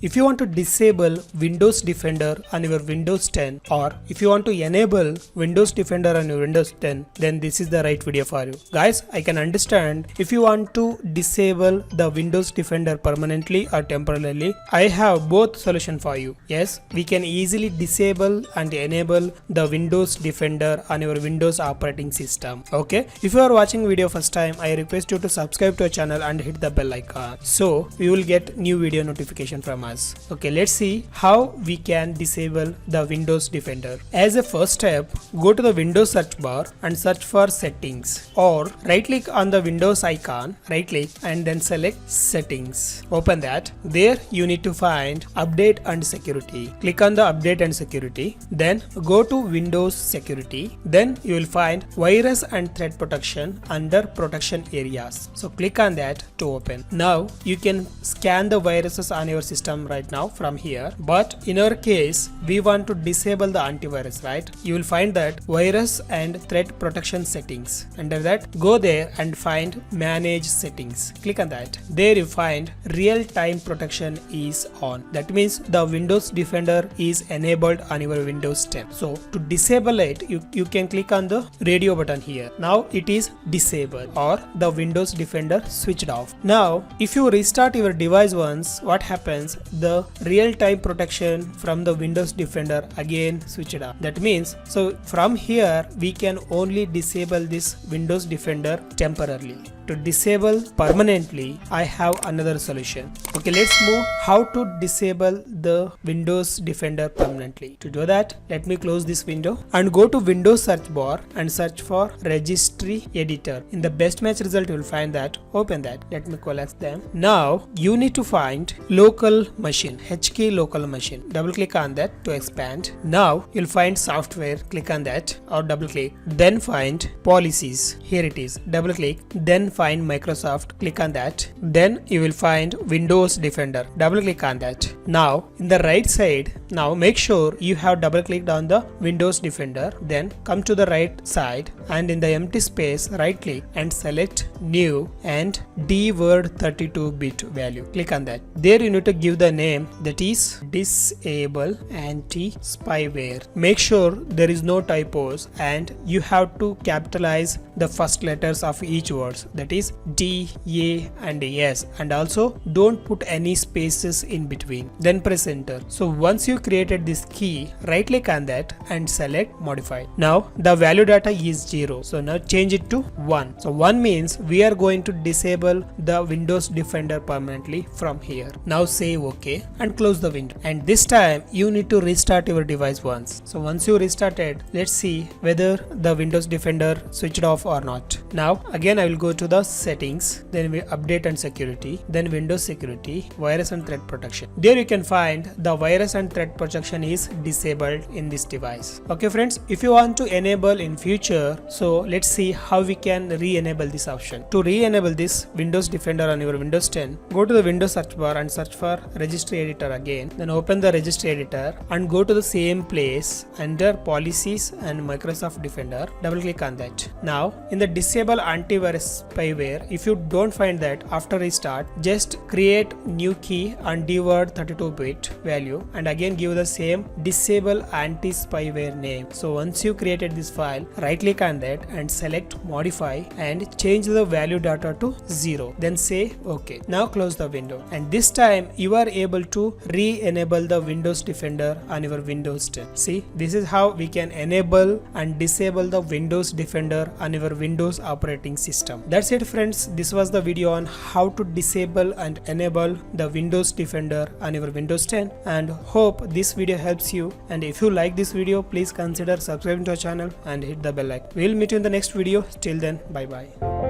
if you want to disable Windows Defender on your Windows 10, or if you want to enable Windows Defender on your Windows 10, then this is the right video for you. Guys, I can understand if you want to disable the Windows Defender permanently or temporarily, I have both solution for you. Yes, we can easily disable and enable the Windows Defender on your Windows operating system. Okay, if you are watching video first time, I request you to subscribe to our channel and hit the bell icon so we will get new video notification from us. Okay, let's see how we can disable the Windows Defender. As a first step, go to the Windows search bar and search for settings, or right click on the Windows icon, right click and then select settings. Open that. There you need to find update and security. Click on the update and security, then go to Windows security, then you will find virus and threat protection under protection areas. So click on that to open. Now you can scan the viruses on your system right now from here, but in our case we want to disable the antivirus, right? You will find that virus and threat protection settings. Under that, go there and find manage settings. Click on that. There you find real-time protection is on. That means the Windows Defender is enabled on your Windows 10. So to disable it, you can click on the radio button here. Now it is disabled, or the Windows Defender switched off. Now if you restart your device once, what happens? The real-time protection from the Windows Defender again switched off. That means, so from here we can only disable this Windows Defender temporarily. To disable permanently, I have another solution. Okay, let's move how to disable the Windows Defender permanently. To do that, let me close this window and go to Windows search bar and search for registry editor. In the best match result, you will find that. Open that. Let me collapse them. Now you need to find local machine, H key local machine. Double click on that to expand. Now you'll find software. Click on that or double click. Then find policies. Here it is. Double click. Then find Microsoft. Click on that. Then you will find Windows Defender. Double click on that. Now in the right side, now make sure you have double clicked on the Windows Defender. Then come to the right side and in the empty space right click and select new and dword 32-bit value. Click on that. There you need to give the name, that is disable anti-spyware. Make sure there is no typos and you have to capitalize the first letters of each word, that is D, A and S, and also don't put any spaces in between. Then press enter. So once you created this key, right click on that and select modify. Now the value data is 0. So now change it to 1. So 1 means we are going to disable the Windows Defender permanently from here. Now say OK and close the window. And this time you need to restart your device once. So once you restarted, let's see whether the Windows Defender switched off or not. Now again I will go to the settings, then we update and security, then Windows security, virus and threat protection. There you can find the virus and threat protection is disabled in this device. Okay friends, if you want to enable in future, so let's see how we can re-enable this option. To re-enable this Windows Defender on your Windows 10, go to the Windows search bar and search for registry editor again. Then open the registry editor and go to the same place under policies and Microsoft Defender. Double click on that. Now in the disable antivirus spyware, if you don't find that after restart, just create new key and dword 32-bit value and again give the same disable anti-spyware name. So once you created this file, right click on that and select modify and change the value data to 0. Then say OK. Now close the window and this time you are able to re-enable the Windows Defender on your Windows 10. See, this is how we can enable and disable the Windows Defender on your Windows operating system. That's it friends. This was the video on how to disable and enable the Windows Defender on your Windows 10, and hope this video helps you. And if you like this video, please consider subscribing to our channel and hit the bell icon. We'll meet you in the next video. Till then, bye bye.